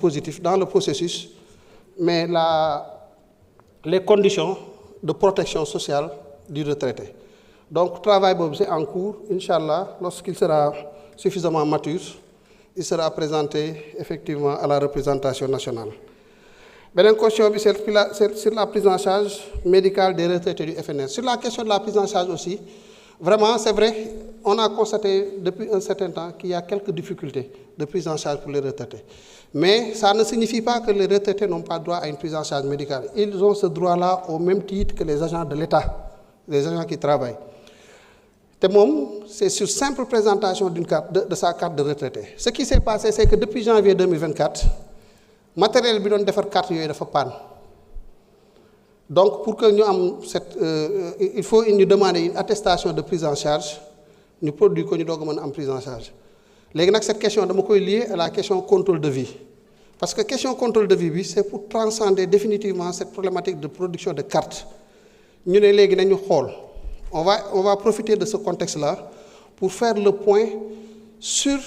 positif dans le processus, mais les conditions de protection sociale du retraité. Donc, travail boobu c'est en cours. Inch'Allah, lorsqu'il sera suffisamment mature, il sera présenté effectivement à la représentation nationale. Beneen question bi c'est sur la prise en charge médicale des retraités du FNR. Sur la question de la prise en charge aussi, vraiment, c'est vrai, on a constaté depuis un certain temps qu'il y a quelques difficultés de prise en charge pour les retraités. Mais ça ne signifie pas que les retraités n'ont pas droit à une prise en charge médicale. Ils ont ce droit-là au même titre que les agents de l'État, les agents qui travaillent. Et moom, c'est sur simple présentation d'une carte de sa carte de retraité. Ce qui s'est passé, c'est que depuis janvier 2024, matériel bi doon defar carte yooyu dafa panne. Donc, pour que ñu am il faut ñu demander une attestation de prise en charge, ñu produit ko ñu doog a mën a am prise en charge. Léegi nag cette question dama koy lier à la question contrôle de vie. Parce que question contrôle de vie bi, c'est pour transcender définitivement cette problématique de production de cartes. Ñu ne léegi nañu xool. On va profiter de ce contexte-là pour faire le point sur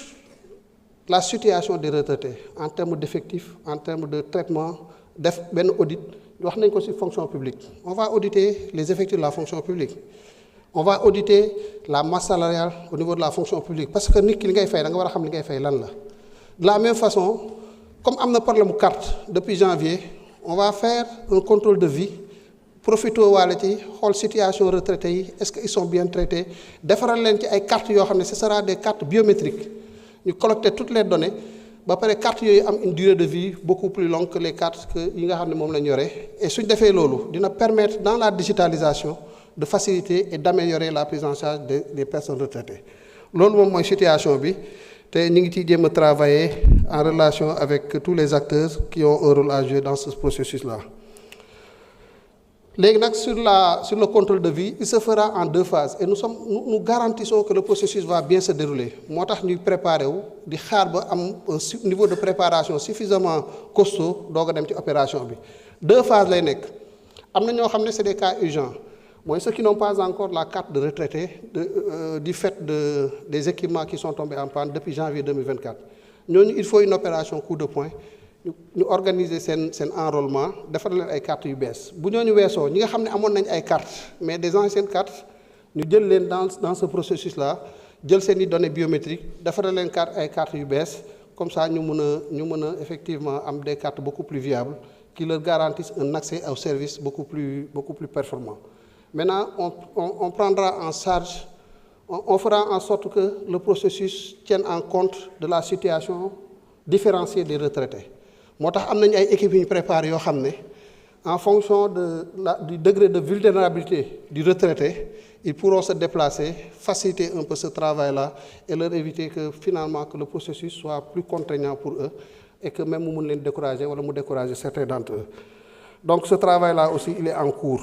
la situation des retraités en termes d'effectifs, en termes de traitement, def benn audit. Wax nañ ko ci fonction publique. On va auditer les effectifs de la fonction publique. On va auditer la masse salariale au niveau de la fonction publique parce que nit ki li ngay fay da nga war a xam li ngay fay lan la. De la même façon, comme am na problème mu carte depuis janvier, on va faire un contrôle de vie. Profito waale ci xool situation retraités yi est-ce qu'ils sont bien traités defaral leen ci ay cartes yoo xam ne ce sera des cartes biométriques ñu collecter toutes les données ba pare cartes yooyu am une durée de vie beaucoup plus longue que les cartes yi nga xam ne moom la ñu yore et suñ defee loolu dina permettre dans la digitalisation de faciliter et d'améliorer la prise en charge des personnes retraitées loolu moom mooy situation bi te ñu ngi ciy jéem a travailler en relation avec tous les acteurs qui ont un rôle à jouer dans ce processus-là. Léegi nag sur le contrôle de vie, il se fera en 2 phases et nous garantissons que le processus va bien se dérouler. Moo tax ñuy préparer wu di xaar ba am un niveau de préparation suffisamment costaud doog a dem ci opération bi. 2 phases lay nekk. Am na ñoo xam ne c'est des cas urgents mooy ceux qui n'ont pas encore la carte de retraité du fait des équipements qui sont tombés en panne depuis janvier 2024. Ñooñu il faut une opération coup de poing. Ñu organiser seen enrôlement defar leen ay cartes yu bees bu ñooñu weesoo ñi nga xam ne amoon nañ ay cartes mais des anciennes cartes ñu jël leen dans ce processus là jël seen i données biométriques defar leen ay cartes yu bees comme ça ñu mën a effectivement am des cartes beaucoup plus viables qui leur garantissent un accès au service beaucoup plus performant. Maintenant on prendra en charge on fera en sorte que le processus tienne en compte de la situation différenciée des retraités. Moo tax am nañu ay équipes yu ñu préparé yoo xam ne en fonction du degré de vulnérabilité du retraité ils pourront se déplacer faciliter un peu ce travail-là et leur éviter que finalement que le processus soit plus contraignant pour eux et que même mu mun leen décourager wala mu décourager certains d'entre eux. Donc ce travail-là aussi il est en cours.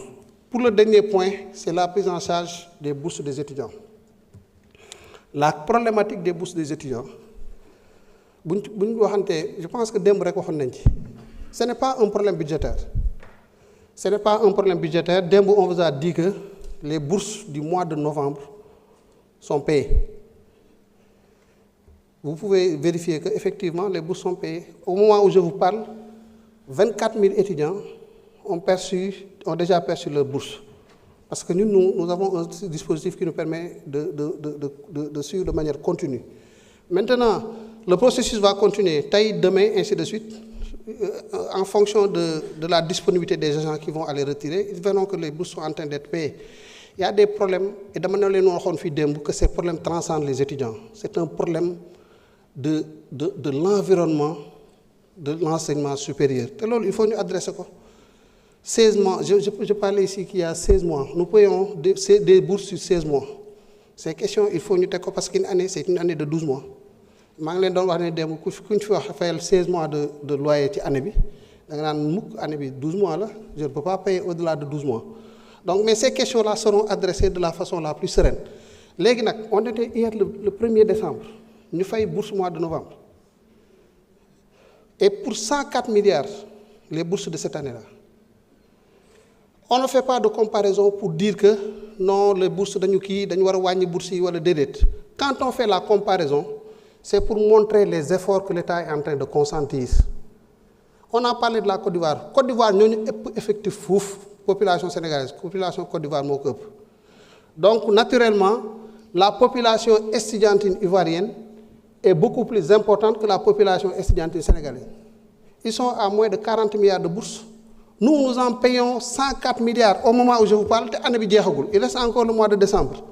Pour le dernier point, c'est la prise en charge des bourses des étudiants. La problématique des bourses des étudiants. Je pense que démb rek waxoon nañ ci ce n'est pas un problème budgétaire démb on vous a dit que les bourses du mois de novembre sont payées vous pouvez vérifier que effectivement les bourses sont payées au moment où je vous parle 24 000 étudiants ont déjà perçu leur bourse parce que nous avons un dispositif qui nous permet de suivre de manière continue. Maintenant le processus va continuer, demain, ainsi de suite, en fonction de la disponibilité des agents qui vont aller retirer. Ils verront que les bourses sont en train d'être payées. Il y a des problèmes, et que ces problèmes transcendent les étudiants. C'est un problème de l'environnement, de l'enseignement supérieur. Il faut nous adresser quoi. 16 mois, je parlais ici qu'il y a 16 mois. Nous payons des bourses sur 16 mois. Ces questions, il faut nous dire parce qu'une année, c'est une année de 12 mois. maa ngi leen doon wax ne dem ku ñu fi wax fayal 16 mois de loyer ci année bi da nga naan mukk année bi 12 mois la je ne peux pas payer au-delà de 12 mois donc mais ces questions-là seront adressées de la façon la plus sereine léegi nag on était hier le 1er décembre ñu fay bourse mois de novembre et pour 104 milliards les bourses de cette année-là on ne fait pas de comparaison pour dire que non les bourses dañu war a wàññi bourses yi wala déedéet quand on fait la comparaison c'est pour montrer les efforts que l'État est en train de consentir On a parlé de la Côte d'Ivoire. Côte d'Ivoire, nous avons un effectif fouf, population sénégalaise, population Côte d'Ivoire, donc, naturellement, la population estudiantine ivoirienne est beaucoup plus importante que la population estudiantine sénégalaise. Ils sont à moins de 40 milliards de bourses. Nous, nous en payons 104 milliards au moment où je vous parle. Il reste encore le mois de décembre.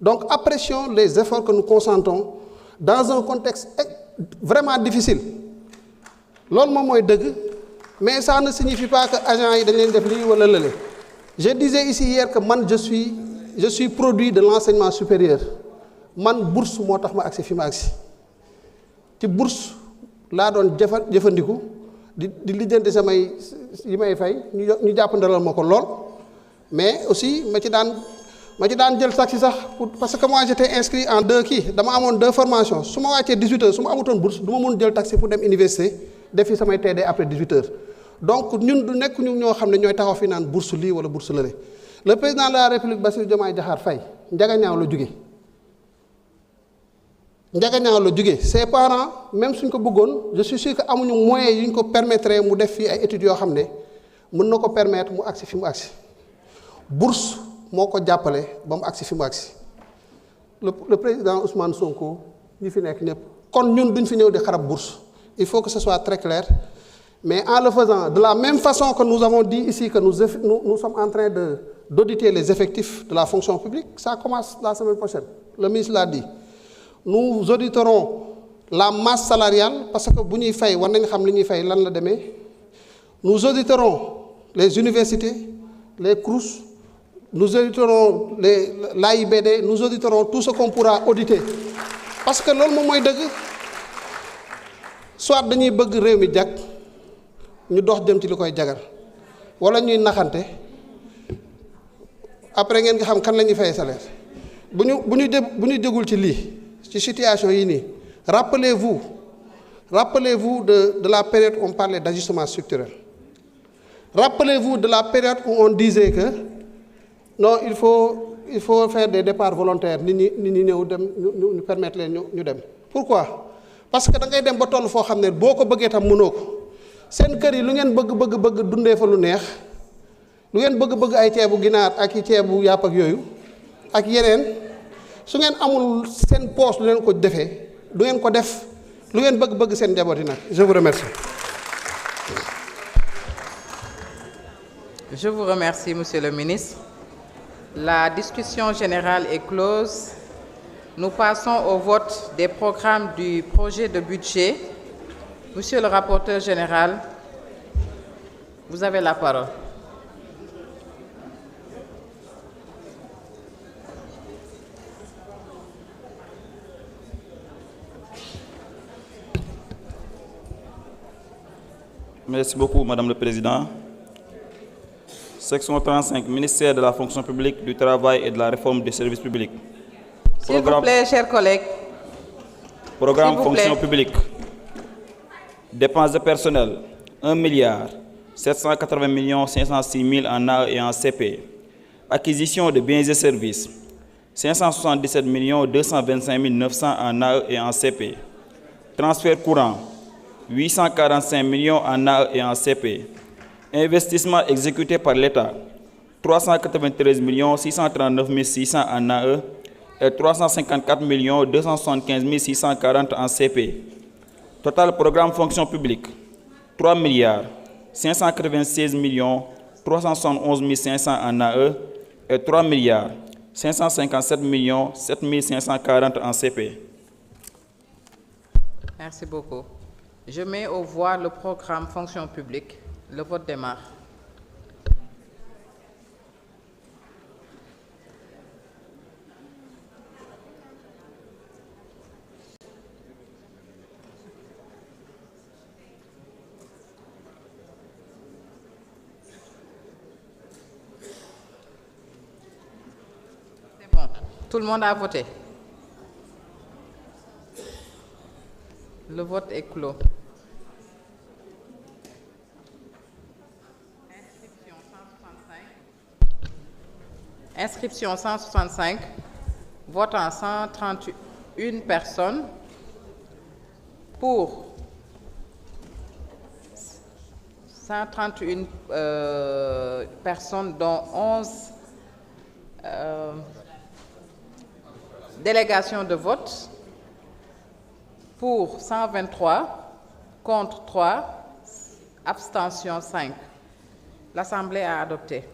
Donc, apprécions les efforts que nous consentons dans un contexte vraiment difficile. Mais ça ne signifie pas que les agents. Je disais ici hier que moi, je suis produit de l'enseignement supérieur. Man bourse moo tax ma agsi fi ma agsi ci bourse laa doon jëfandiku di lijjanti samay yi may fay ñu jàppandalal ma ko lool mais aussi ma ci daan jël taxi sax parce que moi j'étais inscrit en deux dama amoon deux formations su ma wàccee 18 heures su ma amutoon bourse du ma mun jël taxi pour dem université def fi samay TD après 18 heures donc ñun du nekk ñu ñoo xam ne ñooy taxaw fi naan bourse lii wala bourse lële. Le président de la République, Bassirou Diomaye Diakhar Faye, Ndiagañaaw la jóge Ndiagañaaw la jóge ses parents même suñ ko bëggoon je suis sûr que amuñu moyens yu ñu ko permettre mu def fii ay études yoo xam ne mën na ko permettre mu agsi fi mu agsi bourse moo ko jàppale ba mu agsi fi mu agsi le président Ousmane Sonko ñi fi nekk ñëpp kon ñun duñ fi ñëw di xarab bourse il faut que ce soit très clair. Mais en le faisant, de la même façon que nous avons dit ici que nous sommes en train d'auditer les effectifs de la fonction publique, ça commence la semaine prochaine. Le ministre l'a dit. Nous auditerons la masse salariale, parce que nous auditerons les universités, les CROUS, nous auditerons l'AIBD, nous auditerons tout ce qu'on pourra auditer. Parce que le moment est soit nous bëgg ñu dox jëm ci li koy jagal wala ñuy naxante après ngeen nga xam kan la ñuy fay salaire bu ñu jégul ci lii ci situation yi nii rappelez-vous de la période où on parlait d'ajustement structurel rappelez-vous de la période où on disait que non il faut faire des départs volontaires nit ñi ñëw dem ñu permettre leen ñu dem pourquoi parce que da ngay dem ba toll foo xam ne boo ko bëggee tam mënoo ko seen kër yi lu ngeen bëgg dundee fa lu neex lu ngeen bëgg ay ceebu ginaar ak i ceebu yàpp ak yooyu ak yeneen su ngeen amul seen poche lu leen ko defee du ngeen ko def lu ngeen bëgg seen njaboot yi nag je vous remercie. Je vous remercie, Monsieur le ministre. La discussion générale est close. Nous passons au vote des programmes du projet de budget. Monsieur le rapporteur général, vous avez la parole. Merci beaucoup, Madame le Président. Section 35, Ministère de la Fonction publique, du Travail et de la Réforme des services publics. S'il vous plaît, chers collègues. Programme Fonction publique. Dépenses de personnel, 1 milliard 780 506 000 en AE et en CP. Acquisition de biens et services, 577 225 900 en AE et en CP. Transfert courant, 845 millions en AE et en CP. Investissement exécuté par l'État, 393 639 600 en AE et 354 275 640 en CP. Total programme fonction publique, 3 milliards 596 371 500 en AE et 3 milliards 557 7 540 en CP. Merci beaucoup. Je mets aux voix le programme fonction publique. Le vote démarre. C'est bon. Tout le monde a voté. Le vote est clos. Inscription 165, votant 131 personnes, pour 131 personnes, dont 11 délégations de vote, pour 123, contre 3, abstention 5. L'Assemblée a adopté.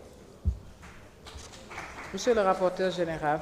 Monsieur le rapporteur général.